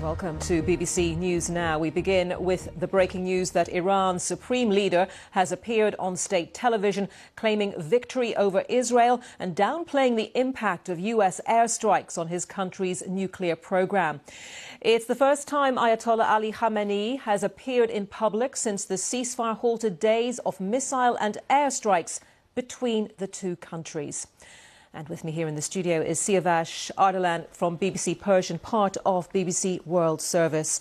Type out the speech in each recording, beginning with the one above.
Welcome to BBC News Now. We begin with the breaking news that Iran's supreme leader has appeared on state television claiming victory over Israel and downplaying the impact of US airstrikes on his country's nuclear program. It's the first time Ayatollah Ali Khamenei has appeared in public since the ceasefire halted days of missile and airstrikes between the two countries. And with me here in the studio is Siavash Ardalan from BBC Persian, part of BBC World Service.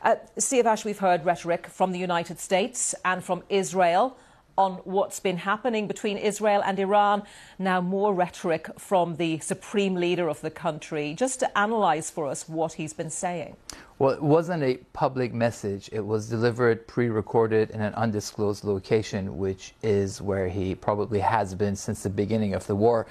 Siavash, we've heard rhetoric from the United States and from Israel on what's been happening between Israel and Iran. Now more rhetoric from the supreme leader of the country. Just to analyse for us what he's been saying. Well, it wasn't a public message. It was delivered, pre-recorded in an undisclosed location, which is where he probably has been since the beginning of the war,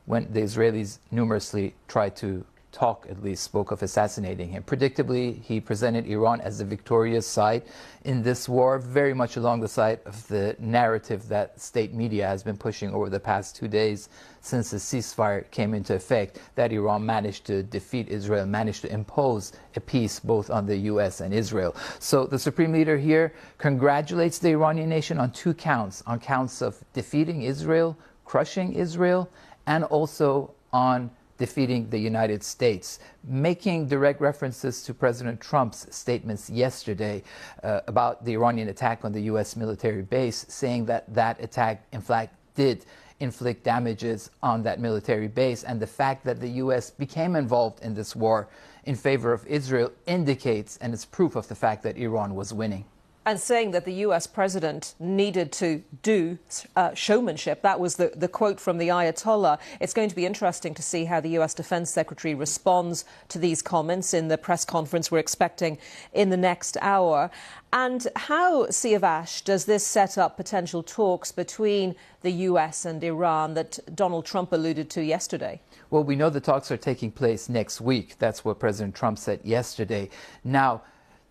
when the Israelis numerously tried to talk, at least spoke of assassinating him. Predictably, he presented Iran as the victorious side in this war, very much along the side of the narrative that state media has been pushing over the past 2 days since the ceasefire came into effect, that Iran managed to defeat Israel, managed to impose a peace both on the US and Israel. So the supreme leader here congratulates the Iranian nation on two counts, on counts of defeating Israel, crushing Israel, and also on defeating the United States, making direct references to President Trump's statements yesterday about the Iranian attack on the U.S. military base, saying that that attack, in fact, did inflict damages on that military base, and the fact that the U.S. became involved in this war in favor of Israel indicates, and is proof of the fact that Iran was winning. And saying that the US president needed to do showmanship. That was the quote from the Ayatollah. It's going to be interesting to see how the US Defense Secretary responds to these comments in the press conference we're expecting in the next hour. And how, Siavash, does this set up potential talks between the US and Iran that Donald Trump alluded to yesterday? Well, we know the talks are taking place next week. That's what President Trump said yesterday. Now,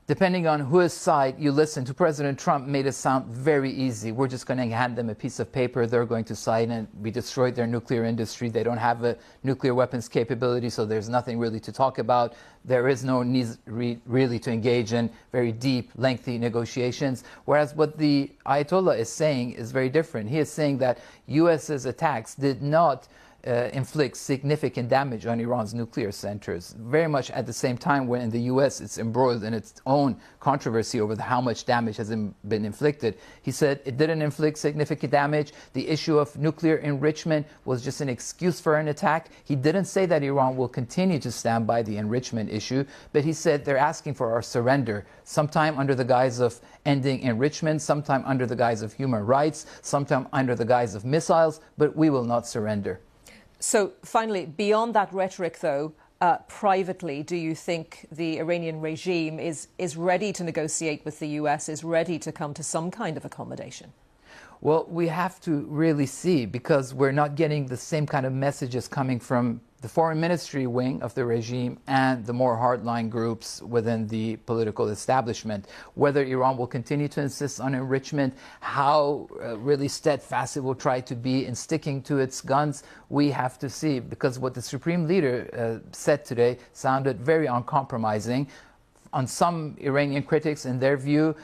depending on whose side you listen to, President Trump made it sound very easy. We're just going to hand them a piece of paper. They're going to sign it. We destroyed their nuclear industry. They don't have a nuclear weapons capability, so there's nothing really to talk about. There is no need really to engage in very deep, lengthy negotiations. Whereas what the Ayatollah is saying is very different. He is saying that US's attacks did not inflict significant damage on Iran's nuclear centers. Very much at the same time when in the U.S. it's embroiled in its own controversy over how much damage has been inflicted. He said it didn't inflict significant damage. The issue of nuclear enrichment was just an excuse for an attack. He didn't say that Iran will continue to stand by the enrichment issue, but he said they're asking for our surrender, sometime under the guise of ending enrichment, sometime under the guise of human rights, sometime under the guise of missiles, but we will not surrender. So finally, beyond that rhetoric, though, privately, do you think the Iranian regime is ready to negotiate with the US, is ready to come to some kind of accommodation? Well, we have to really see, because we're not getting the same kind of messages coming from the foreign ministry wing of the regime and the more hardline groups within the political establishment. Whether Iran will continue to insist on enrichment, how really steadfast it will try to be in sticking to its guns, we have to see, because what the supreme leader said today sounded very uncompromising. On some Iranian critics, in their view,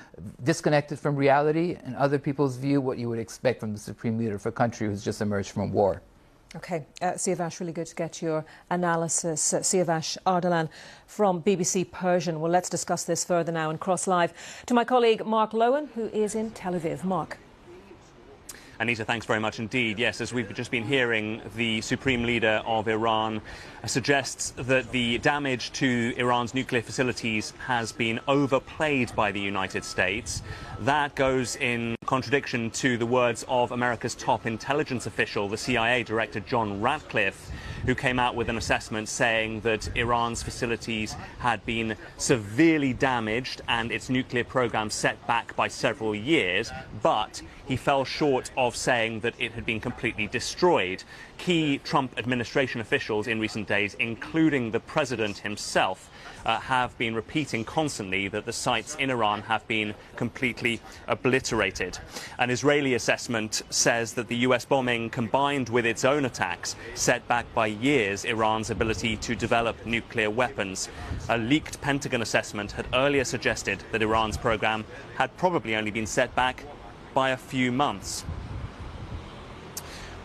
disconnected from reality, and other people's view, what you would expect from the supreme leader of a country who's just emerged from war. OK, Siavash, really good to get your analysis. Siavash Ardalan from BBC Persian. Well, let's discuss this further now and cross live to my colleague Mark Lowen, who is in Tel Aviv. Mark. Anita, thanks very much indeed. Yes, as we've just been hearing, the supreme leader of Iran suggests that the damage to Iran's nuclear facilities has been overplayed by the United States. That goes in contradiction to the words of America's top intelligence official, the CIA Director John Ratcliffe, who came out with an assessment saying that Iran's facilities had been severely damaged and its nuclear program set back by several years, but he fell short of saying that it had been completely destroyed. Key Trump administration officials in recent days, including the president himself, have been repeating constantly that the sites in Iran have been completely obliterated. An Israeli assessment says that the US bombing, combined with its own attacks, set back by years Iran's ability to develop nuclear weapons. A leaked Pentagon assessment had earlier suggested that Iran's program had probably only been set back by a few months.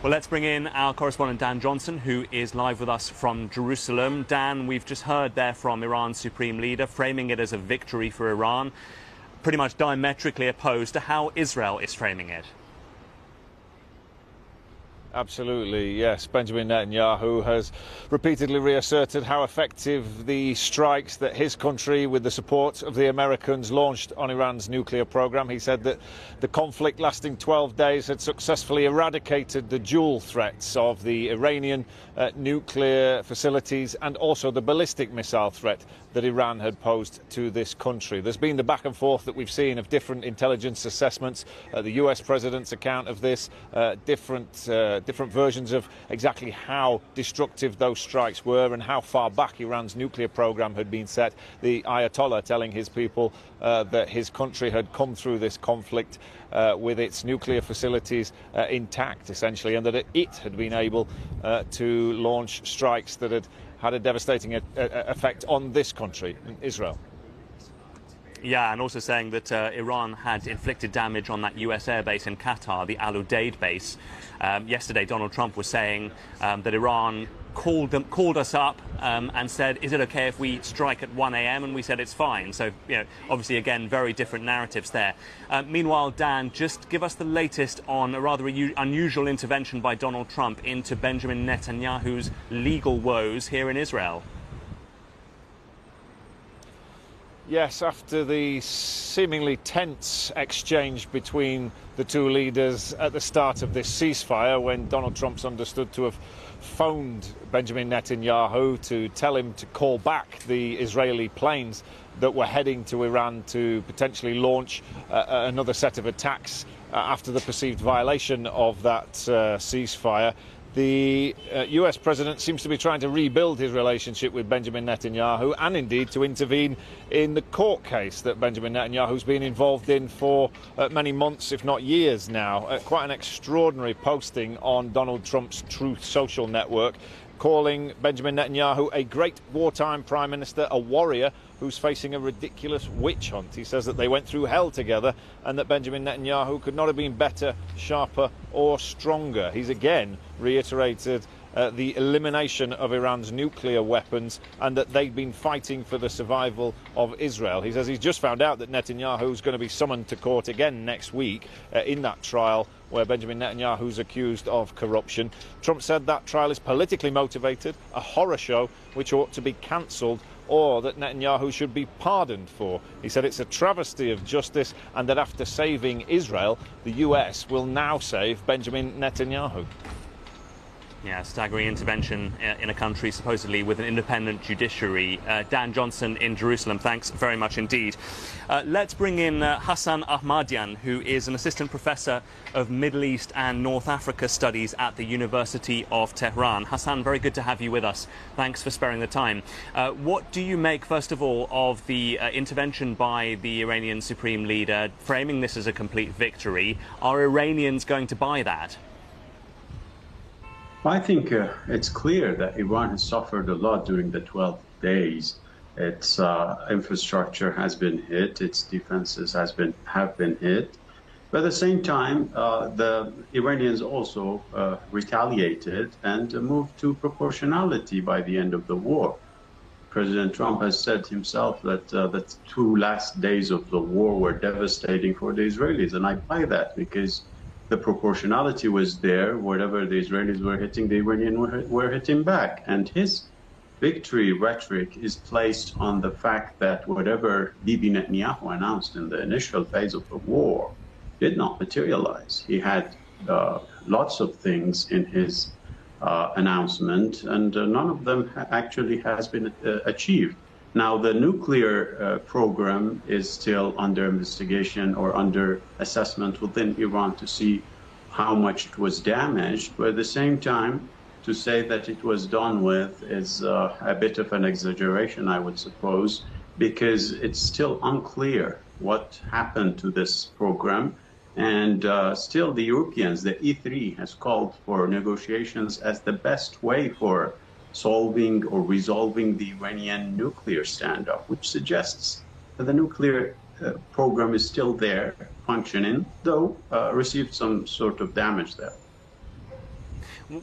Well, let's bring in our correspondent Dan Johnson, who is live with us from Jerusalem. Dan, we've just heard there from Iran's supreme leader, framing it as a victory for Iran, pretty much diametrically opposed to how Israel is framing it. Absolutely, yes. Benjamin Netanyahu has repeatedly reasserted how effective the strikes that his country, with the support of the Americans, launched on Iran's nuclear program. He said that the conflict lasting 12 days had successfully eradicated the dual threats of the Iranian nuclear facilities and also the ballistic missile threat that Iran had posed to this country. There's been the back and forth that we've seen of different intelligence assessments, the US president's account of this, different versions of exactly how destructive those strikes were and how far back Iran's nuclear program had been set. The Ayatollah telling his people that his country had come through this conflict with its nuclear facilities intact, essentially, and that it had been able to launch strikes that had a devastating effect on this country, Israel. Yeah, and also saying that Iran had inflicted damage on that US airbase in Qatar, the Al Udeid base. Yesterday, Donald Trump was saying that Iran called us up and said, is it okay if we strike at 1 a.m? And we said it's fine. So, obviously, again, very different narratives there. Meanwhile, Dan, just give us the latest on a rather unusual intervention by Donald Trump into Benjamin Netanyahu's legal woes here in Israel. Yes, after the seemingly tense exchange between the two leaders at the start of this ceasefire, when Donald Trump's understood to have phoned Benjamin Netanyahu to tell him to call back the Israeli planes that were heading to Iran to potentially launch another set of attacks after the perceived violation of that ceasefire. The US president seems to be trying to rebuild his relationship with Benjamin Netanyahu and indeed to intervene in the court case that Benjamin Netanyahu's been involved in for many months, if not years now. Quite an extraordinary posting on Donald Trump's Truth Social network, calling Benjamin Netanyahu a great wartime prime minister, a warrior who's facing a ridiculous witch hunt. He says that they went through hell together and that Benjamin Netanyahu could not have been better, sharper or stronger. He's again reiterated the elimination of Iran's nuclear weapons and that they've been fighting for the survival of Israel. He says he's just found out that Netanyahu's going to be summoned to court again next week in that trial where Benjamin Netanyahu's accused of corruption. Trump said that trial is politically motivated, a horror show which ought to be cancelled, or that Netanyahu should be pardoned for. He said it's a travesty of justice and that after saving Israel, the US will now save Benjamin Netanyahu. Yeah, staggering intervention in a country supposedly with an independent judiciary. Dan Johnson in Jerusalem, thanks very much indeed. Let's bring in Hassan Ahmadian, who is an assistant professor of Middle East and North Africa studies at the University of Tehran. Hassan, very good to have you with us. Thanks for sparing the time. What do you make, first of all, of the intervention by the Iranian supreme leader, framing this as a complete victory? Are Iranians going to buy that? I think it's clear that Iran has suffered a lot during the 12 days. Its infrastructure has been hit, its defenses have been hit. But at the same time, the Iranians also retaliated and moved to proportionality by the end of the war. President Trump has said himself that the 2 last days of the war were devastating for the Israelis, and I buy that because the proportionality was there. Whatever the Israelis were hitting, the Iranians were hitting back. And his victory rhetoric is placed on the fact that whatever Bibi Netanyahu announced in the initial phase of the war did not materialize. He had lots of things in his announcement, and none of them actually has been achieved. Now, the nuclear program is still under investigation or under assessment within Iran to see how much it was damaged. But at the same time, to say that it was done with is a bit of an exaggeration, I would suppose, because it's still unclear what happened to this program. And still the Europeans, the E3 has called for negotiations as the best way for solving or resolving the Iranian nuclear standoff, which suggests that the nuclear program is still there, functioning, though received some sort of damage there.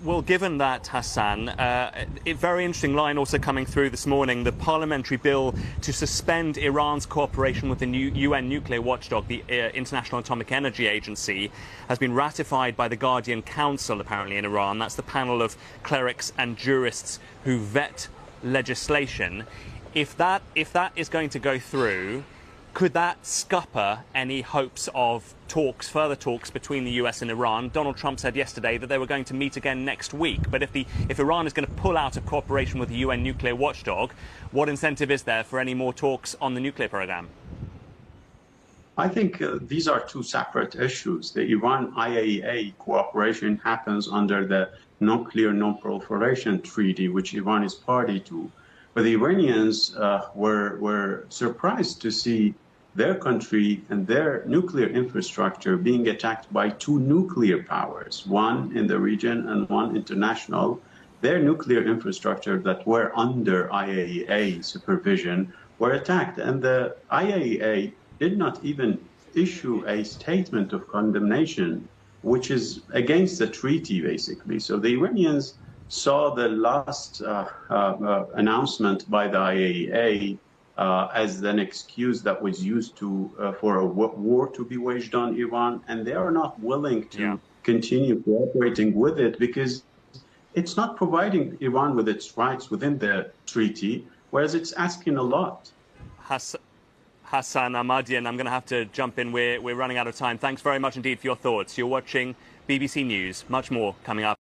Well, given that, Hassan, a very interesting line also coming through this morning, the parliamentary bill to suspend Iran's cooperation with the new UN nuclear watchdog, the International Atomic Energy Agency, has been ratified by the Guardian Council, apparently, in Iran. That's the panel of clerics and jurists who vet legislation. If that is going to go through, could that scupper any hopes of further talks between the US and Iran? Donald Trump said yesterday that they were going to meet again next week. But if Iran is going to pull out of cooperation with the UN nuclear watchdog, what incentive is there for any more talks on the nuclear program? I think these are two separate issues. The Iran-IAEA cooperation happens under the Nuclear Non-Proliferation Treaty, which Iran is party to. But the Iranians were surprised to see their country and their nuclear infrastructure being attacked by two nuclear powers, one in the region and one international. Their nuclear infrastructure that were under IAEA supervision were attacked, and the IAEA did not even issue a statement of condemnation, which is against the treaty, basically. So the Iranians saw the last announcement by the IAEA as an excuse that was used for a war to be waged on Iran, and they are not willing to continue cooperating with it because it's not providing Iran with its rights within the treaty, whereas it's asking a lot. Hassan Ahmadian, I'm going to have to jump in. We're running out of time. Thanks very much indeed for your thoughts. You're watching BBC News. Much more coming up.